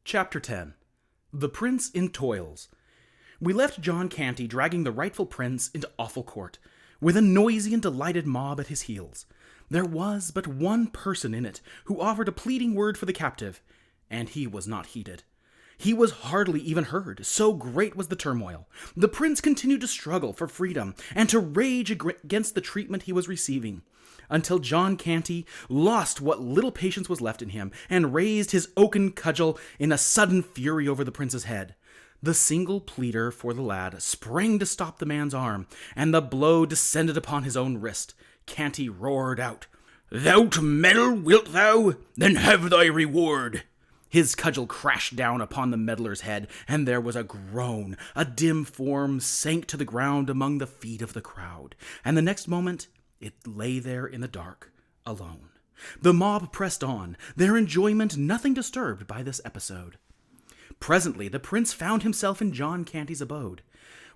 Chapter 10. The Prince in Toils. We left John Canty dragging the rightful prince into awful court, with a noisy and delighted mob at his heels. There was but one person in it who offered a pleading word for the captive, and he was not heeded. He was hardly even heard, so great was the turmoil. The prince continued to struggle for freedom and to rage against the treatment he was receiving, until John Canty lost what little patience was left in him and raised his oaken cudgel in a sudden fury over the prince's head. The single pleader for the lad sprang to stop the man's arm, and the blow descended upon his own wrist. Canty roared out, "Thou'lt meddle, wilt thou? Then have thy reward." His cudgel crashed down upon the meddler's head, and there was a groan. A dim form sank to the ground among the feet of the crowd, and the next moment it lay there in the dark, alone. The mob pressed on, their enjoyment nothing disturbed by this episode. Presently the prince found himself in John Canty's abode,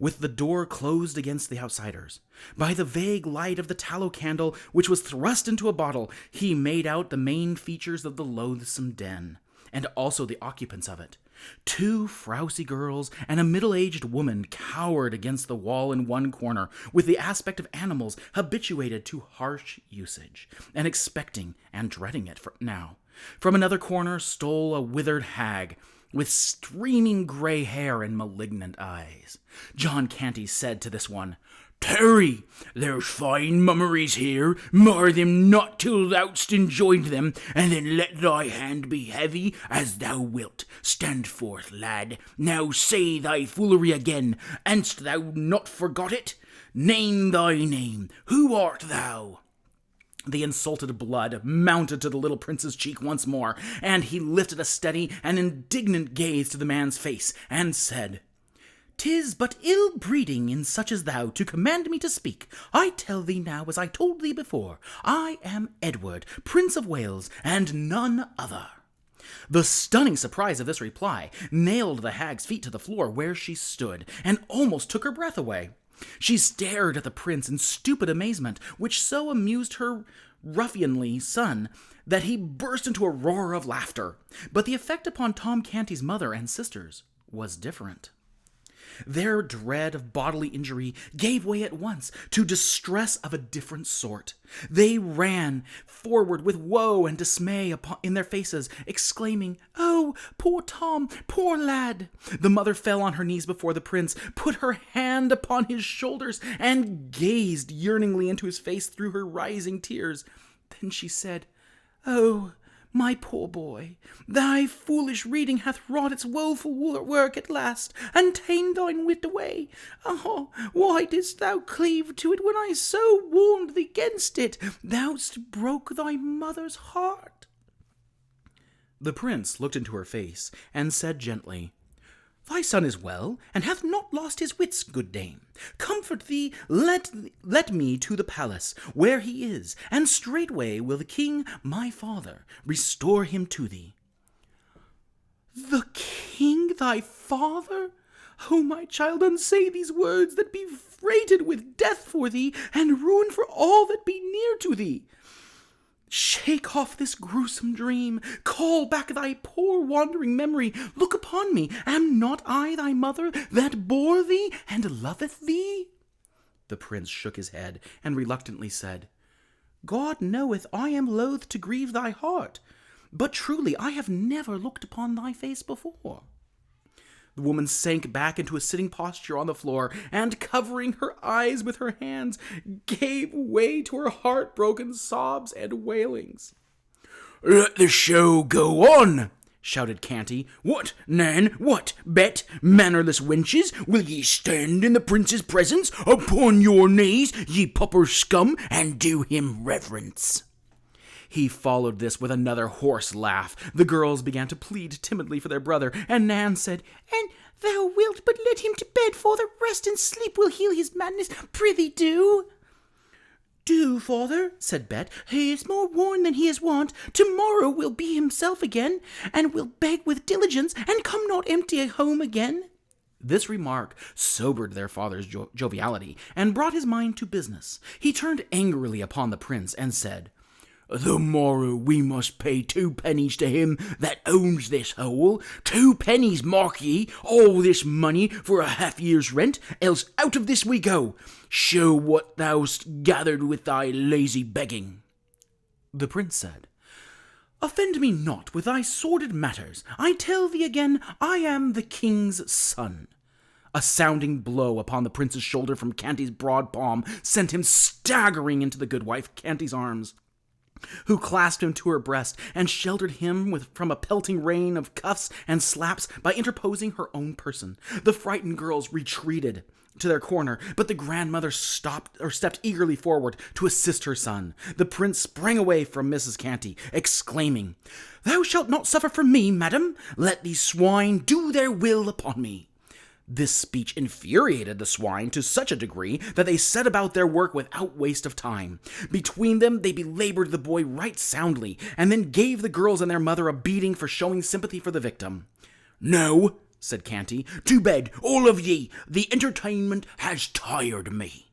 with the door closed against the outsiders. By the vague light of the tallow candle, which was thrust into a bottle, he made out the main features of the loathsome den, and also the occupants of it. Two frowsy girls and a middle-aged woman cowered against the wall in one corner, with the aspect of animals habituated to harsh usage, and expecting and dreading it now. From another corner stole a withered hag, with streaming gray hair and malignant eyes. John Canty said to this one, "Tarry, there's fine mummeries here, mar them not till thou'st enjoyed them, and then let thy hand be heavy as thou wilt. Stand forth, lad, now say thy foolery again, anst thou not forgot it? Name thy name, who art thou?" The insulted blood mounted to the little prince's cheek once more, and he lifted a steady and indignant gaze to the man's face, and said, "'Tis but ill breeding in such as thou to command me to speak. I tell thee now, as I told thee before, I am Edward, Prince of Wales, and none other." The stunning surprise of this reply nailed the hag's feet to the floor where she stood, and almost took her breath away. She stared at the prince in stupid amazement, which so amused her ruffianly son that he burst into a roar of laughter. But the effect upon Tom Canty's mother and sisters was different. Their dread of bodily injury gave way at once to distress of a different sort. They ran forward with woe and dismay in their faces, exclaiming, "Oh, poor Tom, poor lad!" The mother fell on her knees before the prince, put her hand upon his shoulders, and gazed yearningly into his face through her rising tears. Then she said, "Oh, my poor boy, thy foolish reading hath wrought its woeful work at last, and ta'en thine wit away. Oh, why didst thou cleave to it when I so warned thee against it? Thou'st broke thy mother's heart." The prince looked into her face, and said gently, "Thy son is well, and hath not lost his wits, good dame. Comfort thee, let me to the palace where he is, and straightway will the king, my father, restore him to thee." "The king, thy father? Oh, my child, unsay these words that be freighted with death for thee, and ruin for all that be near to thee. Shake off this gruesome dream. Call back thy poor wandering memory. Look upon me. Am not I thy mother that bore thee and loveth thee?" The prince shook his head and reluctantly said, "God knoweth I am loath to grieve thy heart, but truly I have never looked upon thy face before." The woman sank back into a sitting posture on the floor, and covering her eyes with her hands, gave way to her heartbroken sobs and wailings. "Let the show go on!" shouted Canty. "What, Nan? What, Bet? Mannerless wenches, will ye stand in the prince's presence upon your knees, ye pauper scum, and do him reverence?" He followed this with another hoarse laugh. The girls began to plead timidly for their brother, and Nan said, "And thou wilt but let him to bed, father. Rest and sleep will heal his madness. Prithee do." "Do, father," said Bet. "He is more worn than he is wont. Tomorrow will be himself again, and will beg with diligence, and come not empty home again." This remark sobered their father's joviality, and brought his mind to business. He turned angrily upon the prince, and said, The morrow we must pay 2 pennies to him that owns this hole. 2 pennies, mark ye, all this money for a half-year's rent, else out of this we go. Show what thou'st gathered with thy lazy begging. The prince said, Offend me not with thy sordid matters. I tell thee again, I am the king's son. A sounding blow upon the prince's shoulder from Canty's broad palm sent him staggering into the goodwife Canty's arms, who clasped him to her breast and sheltered him from a pelting rain of cuffs and slaps by interposing her own person. The frightened girls retreated to their corner, but the grandmother stepped eagerly forward to assist her son. The prince sprang away from Mrs. Canty, exclaiming, Thou shalt not suffer from me, madam. Let these swine do their will upon me. This speech infuriated the swine to such a degree that they set about their work without waste of time. Between them, they belabored the boy right soundly, and then gave the girls and their mother a beating for showing sympathy for the victim. No, said Canty, to bed, all of ye. The entertainment has tired me.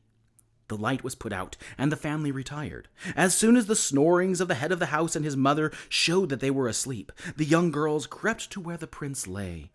The light was put out, and the family retired. As soon as the snorings of the head of the house and his mother showed that they were asleep, the young girls crept to where the prince lay,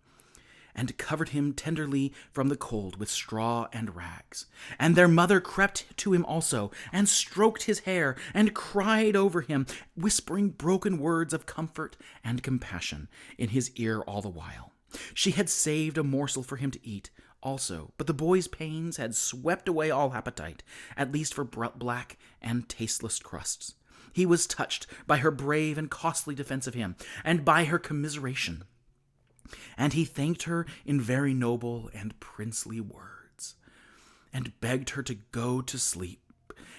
and covered him tenderly from the cold with straw and rags. And their mother crept to him also, and stroked his hair, and cried over him, whispering broken words of comfort and compassion in his ear all the while. She had saved a morsel for him to eat also, but the boy's pains had swept away all appetite, at least for black and tasteless crusts. He was touched by her brave and costly defense of him, and by her commiseration, and he thanked her in very noble and princely words, and begged her to go to sleep,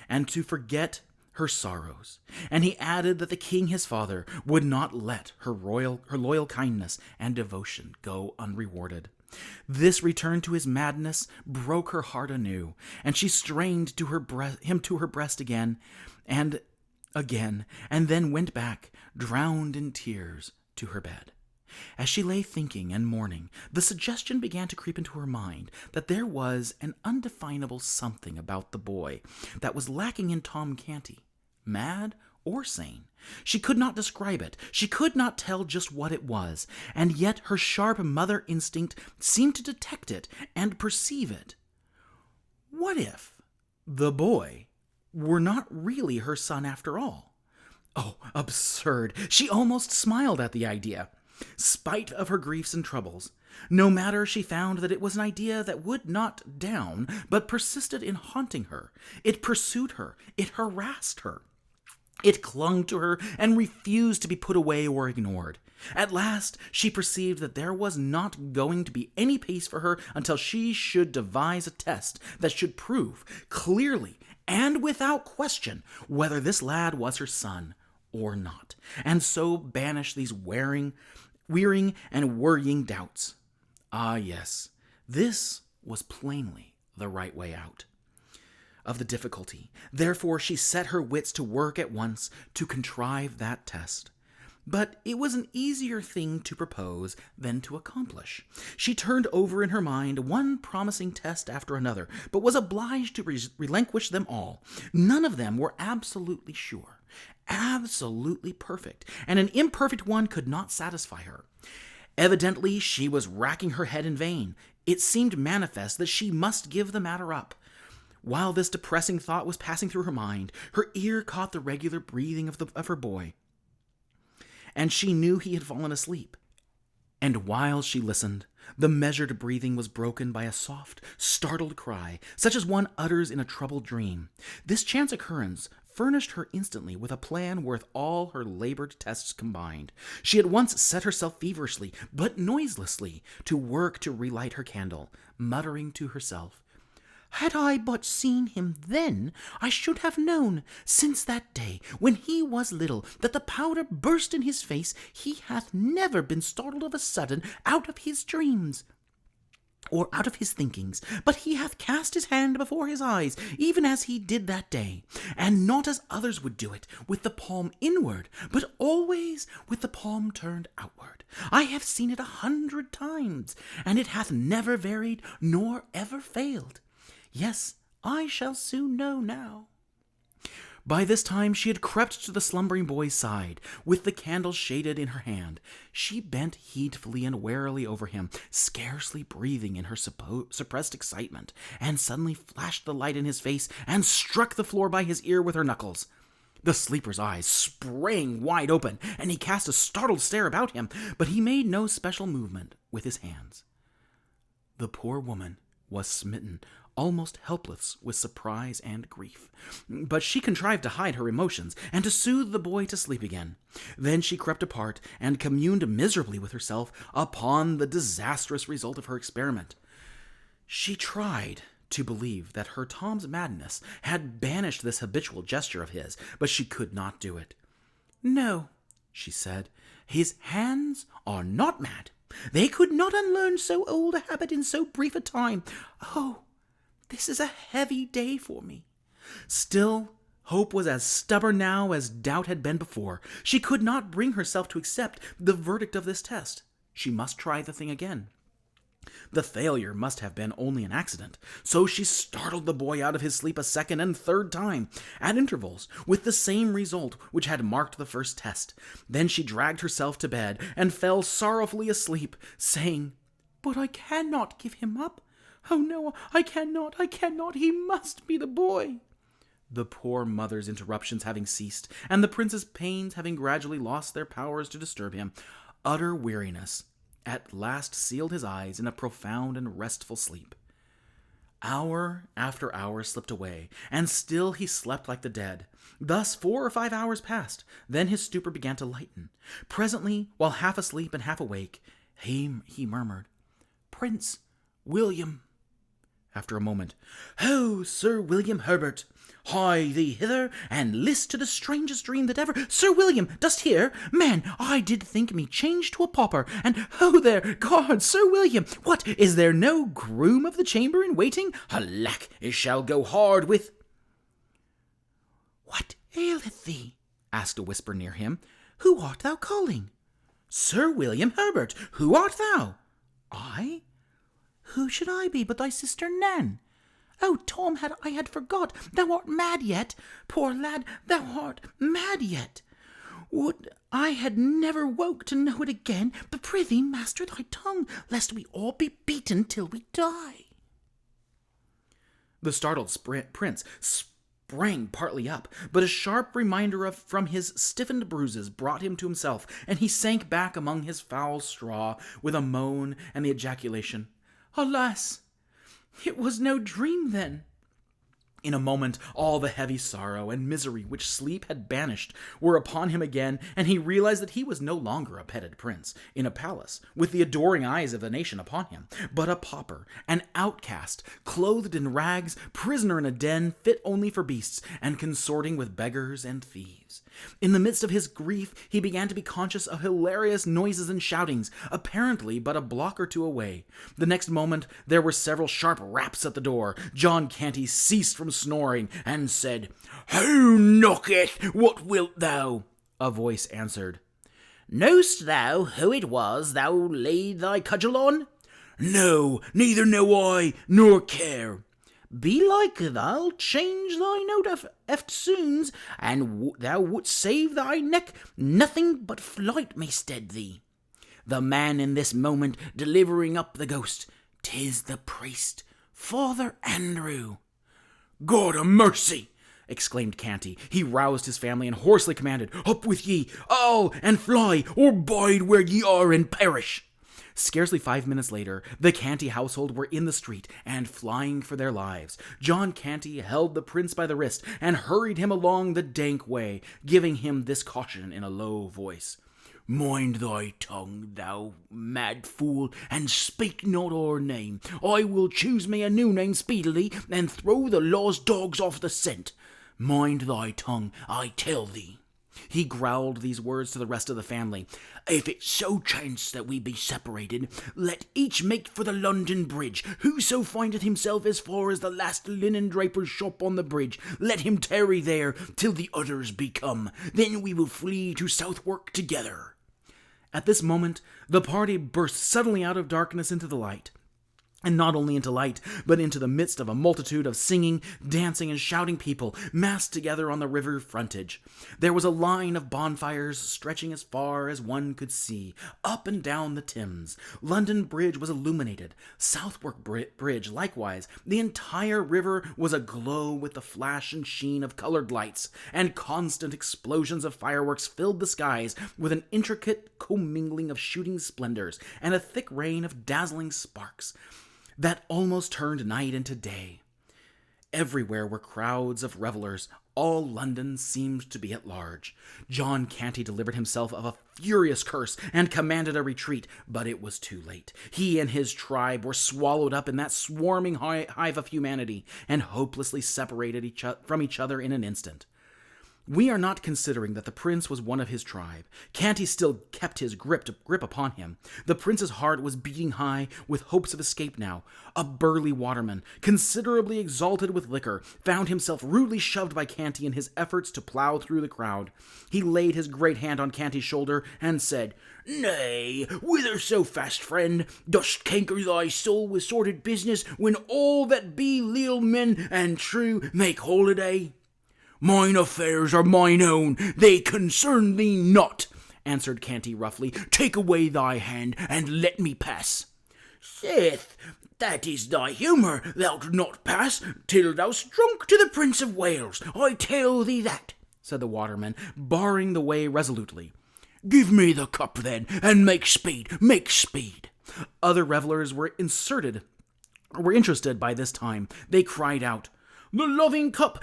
and to forget her sorrows. And he added that the king his father would not let her loyal kindness and devotion go unrewarded. This return to his madness broke her heart anew, and she strained him to her breast again, and then went back, drowned in tears, to her bed. As she lay thinking and mourning, the suggestion began to creep into her mind that there was an undefinable something about the boy that was lacking in Tom Canty, mad or sane. She could not describe it. She could not tell just what it was, and yet her sharp mother instinct seemed to detect it and perceive it. What if the boy were not really her son after all? Oh, absurd! She almost smiled at the idea. Spite of her griefs and troubles, no matter, she found that it was an idea that would not down, but persisted in haunting her. It pursued her. It harassed her. It clung to her and refused to be put away or ignored. At last, she perceived that there was not going to be any peace for her until she should devise a test that should prove clearly and without question whether this lad was her son or not, and so banish these wearing and worrying doubts. Ah, yes, this was plainly the right way out of the difficulty. Therefore, she set her wits to work at once to contrive that test. But it was an easier thing to propose than to accomplish. She turned over in her mind one promising test after another, but was obliged to relinquish them all. None of them were absolutely sure, absolutely perfect, and an imperfect one could not satisfy her. Evidently, she was racking her head in vain. It seemed manifest that she must give the matter up. While this depressing thought was passing through her mind, her ear caught the regular breathing of her boy, and she knew he had fallen asleep. And while she listened, the measured breathing was broken by a soft, startled cry, such as one utters in a troubled dream. This chance occurrence furnished her instantly with a plan worth all her labored tests combined. She at once set herself feverishly, but noiselessly, to work to relight her candle, muttering to herself, "Had I but seen him then, I should have known, since that day, when he was little, that the powder burst in his face, he hath never been startled of a sudden out of his dreams, or out of his thinkings, but he hath cast his hand before his eyes, even as he did that day, and not as others would do it, with the palm inward, but always with the palm turned outward. I have seen it 100 times, and it hath never varied, nor ever failed. Yes, I shall soon know now." By this time she had crept to the slumbering boy's side, with the candle shaded in her hand. She bent heedfully and warily over him, scarcely breathing in her suppressed excitement, and suddenly flashed the light in his face and struck the floor by his ear with her knuckles. The sleeper's eyes sprang wide open, and he cast a startled stare about him, but he made no special movement with his hands. The poor woman was smitten, almost helpless with surprise and grief. But she contrived to hide her emotions and to soothe the boy to sleep again. Then she crept apart and communed miserably with herself upon the disastrous result of her experiment. She tried to believe that her Tom's madness had banished this habitual gesture of his, but she could not do it. "No," she said, "his hands are not mad. They could not unlearn so old a habit in so brief a time. Oh, this is a heavy day for me." Still, hope was as stubborn now as doubt had been before. She could not bring herself to accept the verdict of this test. She must try the thing again. The failure must have been only an accident, so she startled the boy out of his sleep a second and third time, at intervals, with the same result which had marked the first test. Then she dragged herself to bed and fell sorrowfully asleep, saying, "But I cannot give him up. Oh no, I cannot, he must be the boy." The poor mother's interruptions having ceased, and the prince's pains having gradually lost their powers to disturb him, utter weariness at last sealed his eyes in a profound and restful sleep. Hour after hour slipped away, and still he slept like the dead. Thus 4 or 5 hours passed. Then his stupor began to lighten. Presently, while half asleep and half awake, he murmured, "Prince William." After a moment, "Ho, Sir William Herbert! Hie thee hither, and list to the strangest dream that ever— Sir William, dost hear? Man, I did think me changed to a pauper, and ho there, guard, Sir William! What, is there no groom of the chamber in waiting? Alack, it shall go hard with—" "What aileth thee?" asked a whisper near him. "Who art thou calling?" "Sir William Herbert, who art thou?" "I? Who should I be but thy sister Nan? Oh, Tom, I had forgot. Thou art mad yet. Poor lad, thou art mad yet. Would I had never woke to know it again, but prithee master thy tongue, lest we all be beaten till we die." The startled prince sprang partly up, but a sharp reminder from his stiffened bruises brought him to himself, and he sank back among his foul straw with a moan and the ejaculation, "Alas! It was no dream, then." In a moment, all the heavy sorrow and misery which sleep had banished were upon him again, and he realized that he was no longer a petted prince in a palace with the adoring eyes of the nation upon him, but a pauper, an outcast, clothed in rags, prisoner in a den fit only for beasts, and consorting with beggars and thieves. In the midst of his grief, he began to be conscious of hilarious noises and shoutings, apparently but a block or two away. The next moment, there were several sharp raps at the door. John Canty ceased from snoring, and said, "Who knocketh? What wilt thou?" A voice answered, "Know'st thou who it was thou laid thy cudgel on?" "No, neither know I, nor care." "Belike thou'lt change thy note eftsoons, and thou wouldst save thy neck. Nothing but flight may stead thee. The man in this moment delivering up the ghost, 'tis the priest, Father Andrew." "God a mercy!" exclaimed Canty. He roused his family and hoarsely commanded, "Up with ye, all, and fly, or bide where ye are and perish." Scarcely 5 minutes later, the Canty household were in the street and flying for their lives. John Canty held the prince by the wrist and hurried him along the dank way, giving him this caution in a low voice: "Mind thy tongue, thou mad fool, and speak not our name. I will choose me a new name speedily, and throw the law's dogs off the scent. Mind thy tongue, I tell thee." He growled these words to the rest of the family: "If it so chance that we be separated, let each make for the London Bridge. Whoso findeth himself as far as the last linen draper's shop on the bridge, let him tarry there till the others be come. Then we will flee to Southwark together." At this moment, the party burst suddenly out of darkness into the light. and not only into light, but into the midst of a multitude of singing, dancing, and shouting people massed together on the river frontage. There was a line of bonfires stretching as far as one could see, up and down the Thames. London Bridge was illuminated, Southwark Bridge likewise. The entire river was aglow with the flash and sheen of colored lights, and constant explosions of fireworks filled the skies with an intricate commingling of shooting splendors and a thick rain of dazzling sparks that almost turned night into day. Everywhere were crowds of revelers. All London seemed to be at large. John Canty delivered himself of a furious curse and commanded a retreat, but it was too late. He and his tribe were swallowed up in that swarming hive of humanity and hopelessly separated from each other in an instant. We are not considering that the prince was one of his tribe. Canty still kept his grip upon him. The prince's heart was beating high with hopes of escape now. A burly waterman, considerably exalted with liquor, found himself rudely shoved by Canty in his efforts to plow through the crowd. He laid his great hand on Canty's shoulder and said, "Nay, whither so fast, friend? Dost canker thy soul with sordid business, when all that be leal men and true make holiday?" "Mine affairs are mine own, they concern thee not," answered Canty roughly. "Take away thy hand, and let me pass." "Sith, that is thy humour, thou'lt not pass till thou'st drunk to the Prince of Wales, I tell thee that," said the waterman, barring the way resolutely. "Give me the cup, then, and make speed, make speed." Other revellers were interested by this time. They cried out, the loving cup,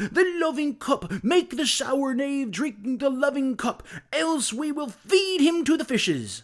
make the sour knave drink the loving cup, else we will feed him to the fishes."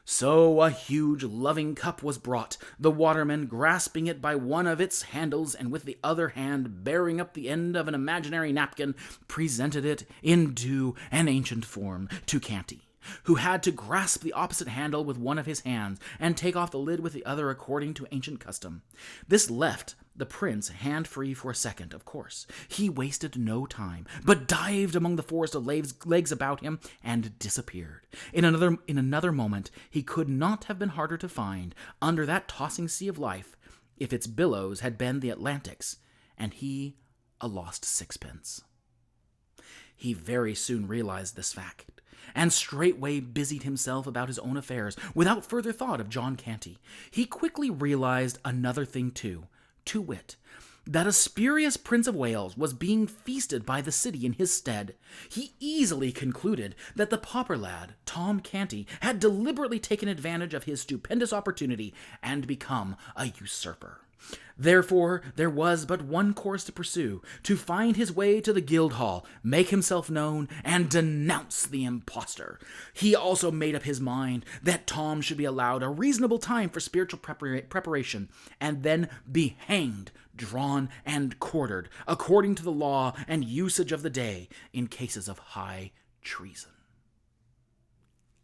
So a huge loving cup was brought, the waterman grasping it by one of its handles and with the other hand bearing up the end of an imaginary napkin, presented it in due and ancient form to Canty, who had to grasp the opposite handle with one of his hands and take off the lid with the other according to ancient custom. This left the prince hand-free for a second, of course. He wasted no time, but dived among the forest of legs about him and disappeared. In another moment, he could not have been harder to find under that tossing sea of life if its billows had been the Atlantic's, and he a lost sixpence. He very soon realized this fact, and straightway busied himself about his own affairs without further thought of John Canty. He quickly realized another thing too, to wit, that a spurious Prince of Wales was being feasted by the city in his stead. He easily concluded that the pauper lad, Tom Canty, had deliberately taken advantage of his stupendous opportunity and become a usurper. Therefore, there was but one course to pursue: to find his way to the Guildhall, make himself known, and denounce the impostor. He also made up his mind that Tom should be allowed a reasonable time for spiritual preparation, and then be hanged, drawn, and quartered, according to the law and usage of the day, in cases of high treason.